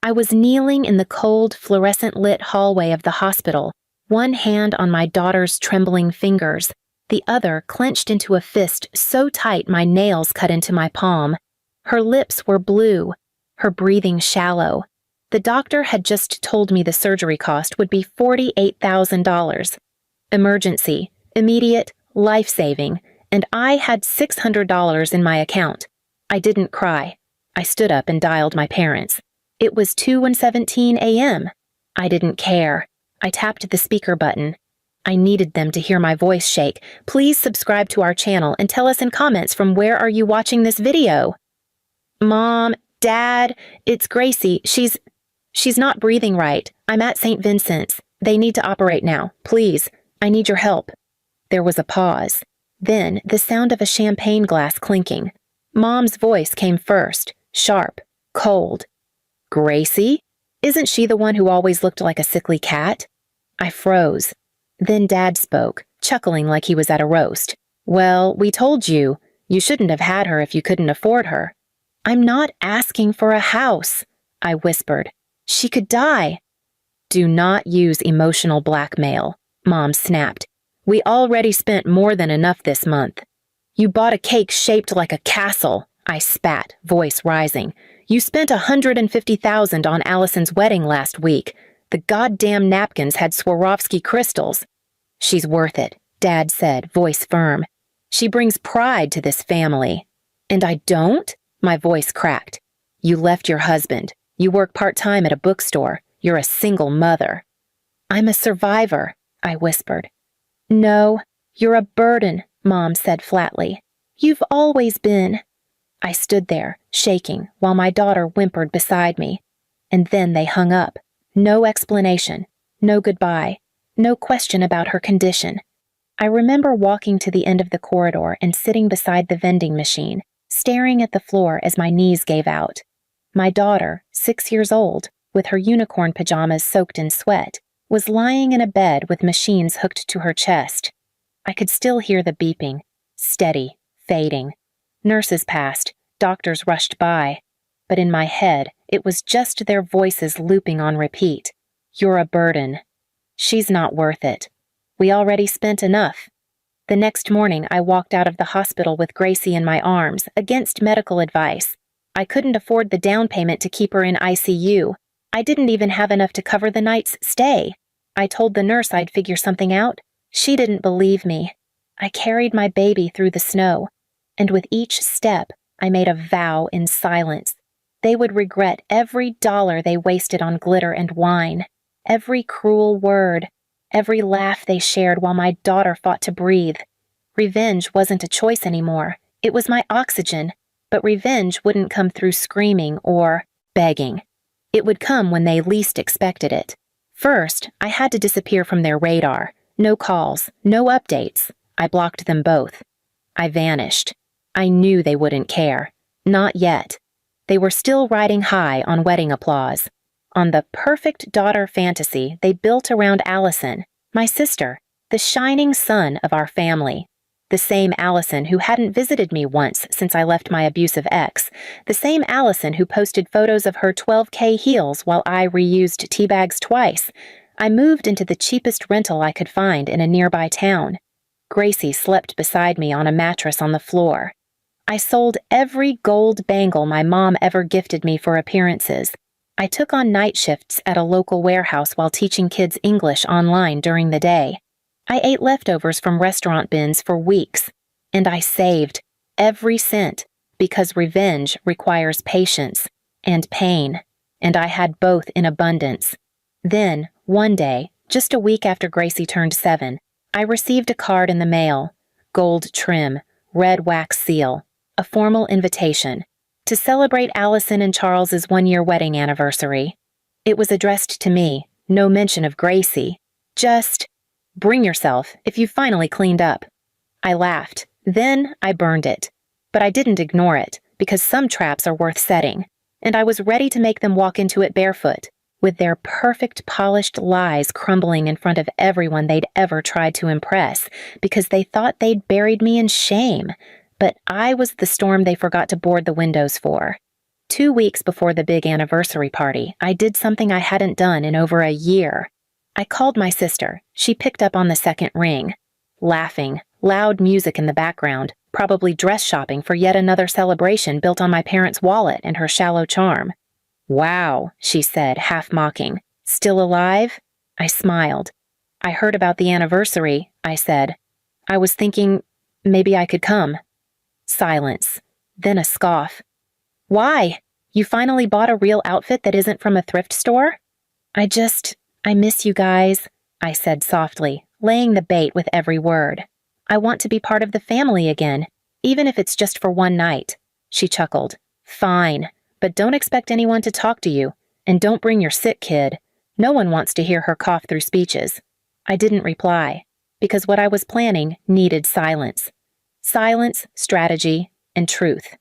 I was kneeling in the cold, fluorescent-lit hallway of the hospital, one hand on my daughter's trembling fingers, the other clenched into a fist so tight my nails cut into my palm. Her lips were blue, her breathing shallow. The doctor had just told me the surgery cost would be $48,000. Emergency, immediate, life-saving, and I had $600 in my account. I didn't cry. I stood up and dialed my parents. It was 2:17 a.m. I didn't care. I tapped the speaker button. I needed them to hear my voice shake. Please subscribe to our channel and tell us in comments from where are you watching this video. Mom, Dad, it's Gracie. She's not breathing right. I'm at St. Vincent's. They need to operate now. Please, I need your help. There was a pause. Then the sound of a champagne glass clinking. Mom's voice came first, sharp, cold. Gracie? Isn't she the one who always looked like a sickly cat? I froze. Then Dad spoke, chuckling like he was at a roast. Well, we told you. You shouldn't have had her if you couldn't afford her. I'm not asking for a house, I whispered. She could die. Do not use emotional blackmail, Mom snapped. We already spent more than enough this month. You bought a cake shaped like a castle, I spat, voice rising. You spent $150,000 on Allison's wedding last week. The goddamn napkins had Swarovski crystals. She's worth it, Dad said, voice firm. She brings pride to this family. And I don't? My voice cracked. You left your husband. You work part-time at a bookstore. You're a single mother. I'm a survivor, I whispered. No, you're a burden, Mom said flatly. You've always been. I stood there, shaking, while my daughter whimpered beside me. And then they hung up. No explanation, no goodbye, no question about her condition. I remember walking to the end of the corridor and sitting beside the vending machine, staring at the floor as my knees gave out. My daughter, 6 years old, with her unicorn pajamas soaked in sweat, was lying in a bed with machines hooked to her chest. I could still hear the beeping, steady, fading. Nurses passed, doctors rushed by. But in my head, it was just their voices looping on repeat. You're a burden. She's not worth it. We already spent enough. The next morning, I walked out of the hospital with Gracie in my arms, against medical advice. I couldn't afford the down payment to keep her in ICU. I didn't even have enough to cover the night's stay. I told the nurse I'd figure something out. She didn't believe me. I carried my baby through the snow, and with each step, I made a vow in silence. They would regret every dollar they wasted on glitter and wine, every cruel word, every laugh they shared while my daughter fought to breathe. Revenge wasn't a choice anymore. It was my oxygen, but revenge wouldn't come through screaming or begging. It would come when they least expected it. First, I had to disappear from their radar. No calls, no updates. I blocked them both. I vanished. I knew they wouldn't care. Not yet. They were still riding high on wedding applause, on the perfect daughter fantasy they built around Allison, my sister, the shining sun of our family. The same Allison who hadn't visited me once since I left my abusive ex, the same Allison who posted photos of her 12K heels while I reused tea bags twice. I moved into the cheapest rental I could find in a nearby town. Gracie slept beside me on a mattress on the floor. I sold every gold bangle my mom ever gifted me for appearances. I took on night shifts at a local warehouse while teaching kids English online during the day. I ate leftovers from restaurant bins for weeks, and I saved every cent because revenge requires patience and pain, and I had both in abundance. Then, one day, just a week after Gracie turned 7, I received a card in the mail, gold trim, red wax seal, a formal invitation to celebrate Allison and Charles's 1-year wedding anniversary. It was addressed to me, no mention of Gracie, just, bring yourself if you've finally cleaned up. I laughed. Then I burned it. But I didn't ignore it, because some traps are worth setting, and I was ready to make them walk into it barefoot, with their perfect polished lies crumbling in front of everyone they'd ever tried to impress, because they thought they'd buried me in shame. But I was the storm they forgot to board the windows for. 2 weeks before the big anniversary party, I did something I hadn't done in over a year. I called my sister. She picked up on the second ring. Laughing, loud music in the background, probably dress shopping for yet another celebration built on my parents' wallet and her shallow charm. "Wow," she said, half mocking. "Still alive?" I smiled. "I heard about the anniversary," I said. "I was thinking maybe I could come." Silence. Then a scoff. "Why? You finally bought a real outfit that isn't from a thrift store?" I miss you guys," I said softly, laying the bait with every word. "I want to be part of the family again, even if it's just for one night." She chuckled. "Fine, but don't expect anyone to talk to you, and don't bring your sick kid. No one wants to hear her cough through speeches." I didn't reply, because what I was planning needed silence. Silence, strategy, and truth.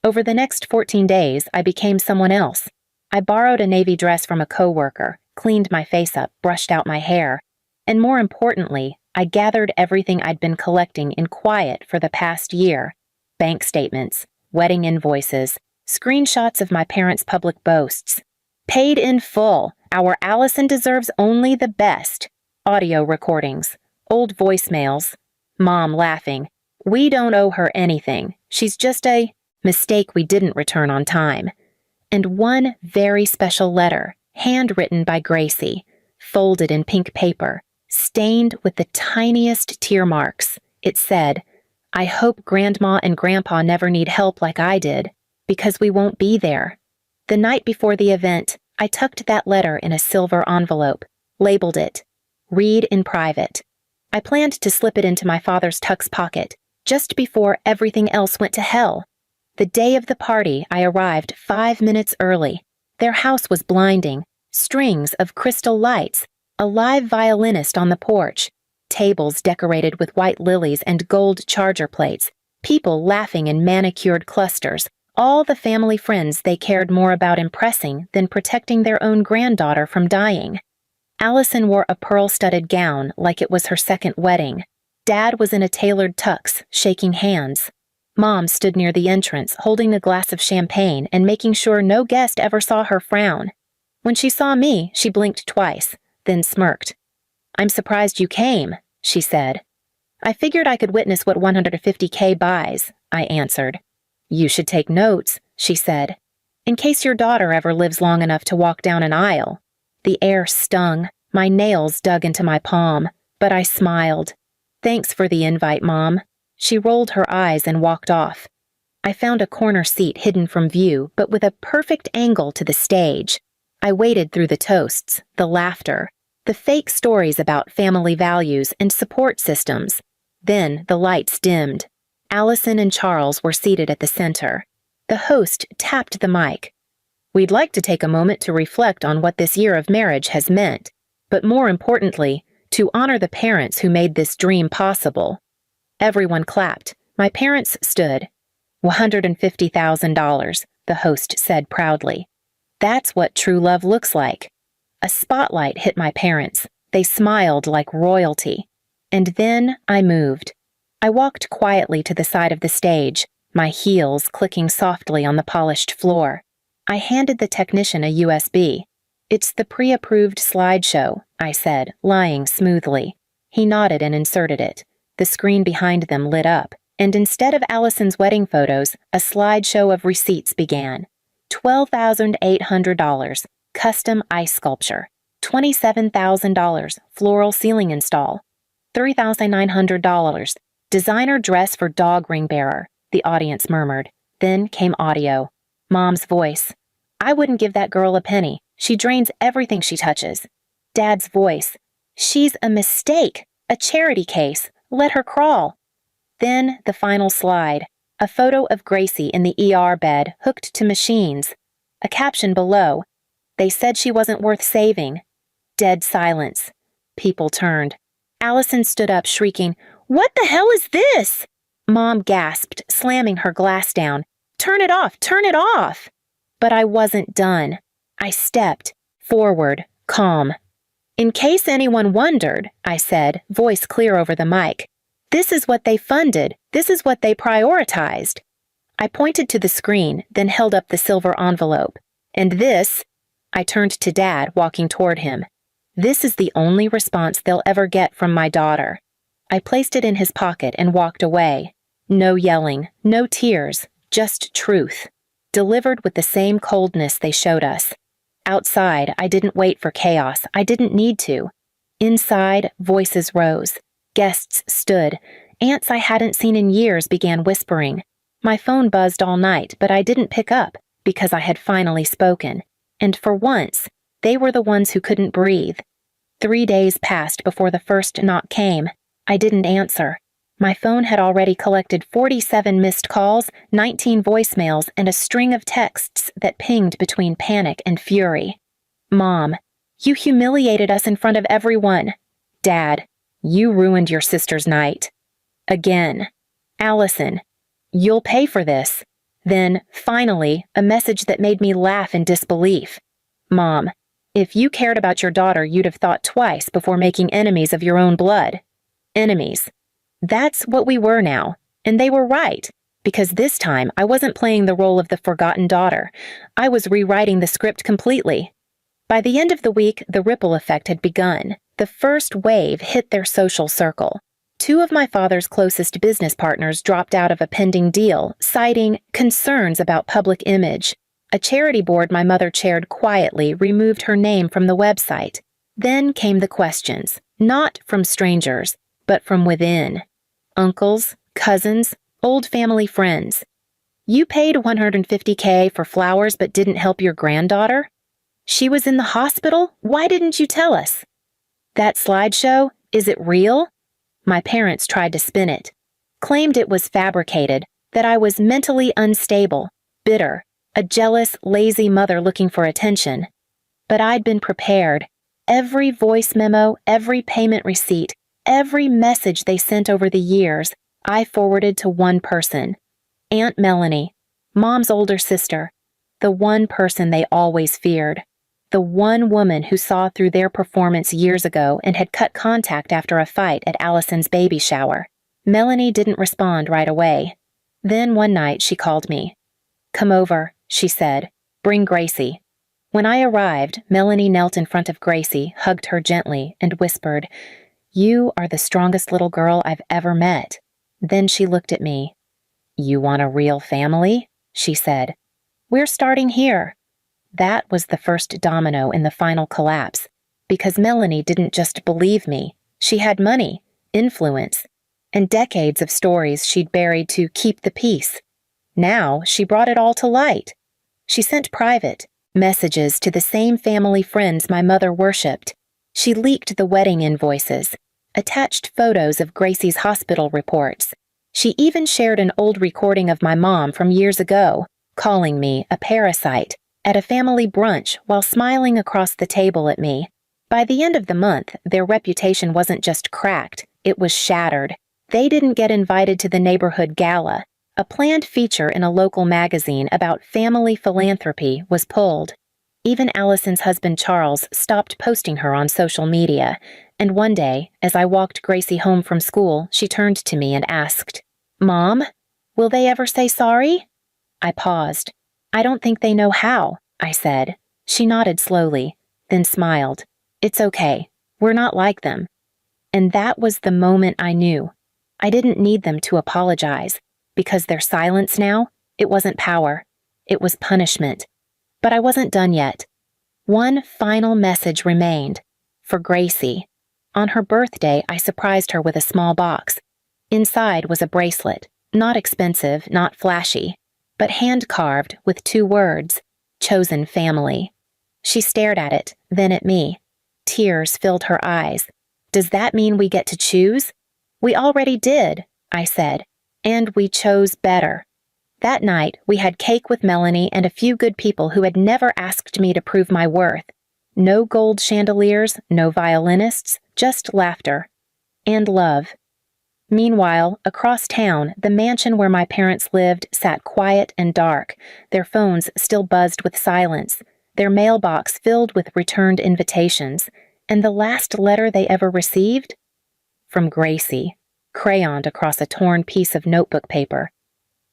Over the next 14 days, I became someone else. I borrowed a navy dress from a coworker, cleaned my face up, brushed out my hair, and more importantly, I gathered everything I'd been collecting in quiet for the past year. Bank statements, wedding invoices, screenshots of my parents' public boasts. Paid in full. Our Allison deserves only the best. Audio recordings, old voicemails, Mom laughing. We don't owe her anything. She's just a mistake we didn't return on time. And one very special letter, handwritten by Gracie, folded in pink paper, stained with the tiniest tear marks. It said, "I hope Grandma and Grandpa never need help like I did, because we won't be there." The night before the event, I tucked that letter in a silver envelope, labeled it, "Read in private." I planned to slip it into my father's tux pocket, just before everything else went to hell. The day of the party, I arrived 5 minutes early. Their house was blinding, strings of crystal lights, a live violinist on the porch, tables decorated with white lilies and gold charger plates, people laughing in manicured clusters, all the family friends they cared more about impressing than protecting their own granddaughter from dying. Allison wore a pearl-studded gown like it was her second wedding. Dad was in a tailored tux, shaking hands. Mom stood near the entrance, holding a glass of champagne and making sure no guest ever saw her frown. When she saw me, she blinked twice, then smirked. "I'm surprised you came," she said. "I figured I could witness what 150K buys," I answered. "You should take notes," she said, "in case your daughter ever lives long enough to walk down an aisle." The air stung, my nails dug into my palm, but I smiled. "Thanks for the invite, Mom." She rolled her eyes and walked off. I found a corner seat hidden from view, but with a perfect angle to the stage. I waited through the toasts, the laughter, the fake stories about family values and support systems. Then the lights dimmed. Allison and Charles were seated at the center. The host tapped the mic. "We'd like to take a moment to reflect on what this year of marriage has meant, but more importantly, to honor the parents who made this dream possible." Everyone clapped. My parents stood. $150,000, the host said proudly. "That's what true love looks like." A spotlight hit my parents. They smiled like royalty. And then I moved. I walked quietly to the side of the stage, my heels clicking softly on the polished floor. I handed the technician a USB. "It's the pre-approved slideshow," I said, lying smoothly. He nodded and inserted it. The screen behind them lit up, and instead of Allison's wedding photos, a slideshow of receipts began. $12,800, custom ice sculpture. $27,000, floral ceiling install. $3,900, designer dress for dog ring bearer, the audience murmured. Then came audio. Mom's voice. "I wouldn't give that girl a penny. She drains everything she touches." Dad's voice. "She's a mistake, a charity case. Let her crawl." Then the final slide. A photo of Gracie in the ER bed, hooked to machines. A caption below. "They said she wasn't worth saving." Dead silence. People turned. Allison stood up, shrieking, "What the hell is this?" Mom gasped, slamming her glass down. "Turn it off! Turn it off!" But I wasn't done. I stepped forward, calm. "In case anyone wondered," I said, voice clear over the mic, "this is what they funded. This is what they prioritized." I pointed to the screen, then held up the silver envelope. And this, I turned to Dad, walking toward him. This is the only response they'll ever get from my daughter. I placed it in his pocket and walked away. No yelling, no tears, just truth, delivered with the same coldness they showed us. Outside, I didn't wait for chaos. I didn't need to. Inside, voices rose. Guests stood. Aunts I hadn't seen in years began whispering. My phone buzzed all night, but I didn't pick up because I had finally spoken. And for once, they were the ones who couldn't breathe. 3 days passed before the first knock came. I didn't answer. My phone had already collected 47 missed calls, 19 voicemails, and a string of texts that pinged between panic and fury. Mom, you humiliated us in front of everyone. Dad, you ruined your sister's night. Again. Allison, you'll pay for this. Then, finally, a message that made me laugh in disbelief. Mom, if you cared about your daughter, you'd have thought twice before making enemies of your own blood. Enemies. That's what we were now, and they were right, because this time I wasn't playing the role of the forgotten daughter. I was rewriting the script completely. By the end of the week, the ripple effect had begun. The first wave hit their social circle. 2 of my father's closest business partners dropped out of a pending deal, citing concerns about public image. A charity board my mother chaired quietly removed her name from the website. Then came the questions, not from strangers, but from within. Uncles, cousins, old family friends. You paid $150K for flowers but didn't help your granddaughter? She was in the hospital? Why didn't you tell us? That slideshow, is it real? My parents tried to spin it, claimed it was fabricated, that I was mentally unstable, bitter, a jealous, lazy mother looking for attention. But I'd been prepared. Every voice memo, every payment receipt, every message they sent over the years, I forwarded to one person. Aunt Melanie, Mom's older sister, the one person they always feared. The one woman who saw through their performance years ago and had cut contact after a fight at Allison's baby shower. Melanie didn't respond right away. Then one night she called me. Come over, she said. Bring Gracie. When I arrived, Melanie knelt in front of Gracie, hugged her gently, and whispered, You are the strongest little girl I've ever met. Then she looked at me. You want a real family? She said. We're starting here. That was the first domino in the final collapse, because Melanie didn't just believe me. She had money, influence, and decades of stories she'd buried to keep the peace. Now she brought it all to light. She sent private messages to the same family friends my mother worshipped. She leaked the wedding invoices, attached photos of Gracie's hospital reports. She even shared an old recording of my mom from years ago, calling me a parasite, at a family brunch while smiling across the table at me. By the end of the month, their reputation wasn't just cracked, it was shattered. They didn't get invited to the neighborhood gala. A planned feature in a local magazine about family philanthropy was pulled. Even Allison's husband Charles stopped posting her on social media, and one day, as I walked Gracie home from school, she turned to me and asked, Mom, will they ever say sorry? I paused. I don't think they know how, I said. She nodded slowly, then smiled. It's okay. We're not like them. And that was the moment I knew. I didn't need them to apologize, because their silence now, it wasn't power. It was punishment. But I wasn't done yet. One final message remained. For Gracie. On her birthday, I surprised her with a small box. Inside was a bracelet, not expensive, not flashy, but hand-carved with 2 words, Chosen Family. She stared at it, then at me. Tears filled her eyes. Does that mean we get to choose? We already did, I said, and we chose better. That night, we had cake with Melanie and a few good people who had never asked me to prove my worth. No gold chandeliers, no violinists, just laughter. And love. Meanwhile, across town, the mansion where my parents lived sat quiet and dark, their phones still buzzed with silence, their mailbox filled with returned invitations, and the last letter they ever received? From Gracie, crayoned across a torn piece of notebook paper.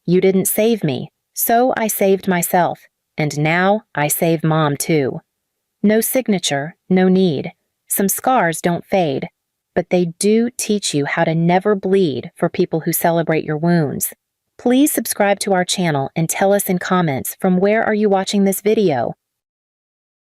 You didn't save me, so I saved myself, and now I save Mom too. No signature, no need. Some scars don't fade, but they do teach you how to never bleed for people who celebrate your wounds. Please subscribe to our channel and tell us in comments from where are you watching this video.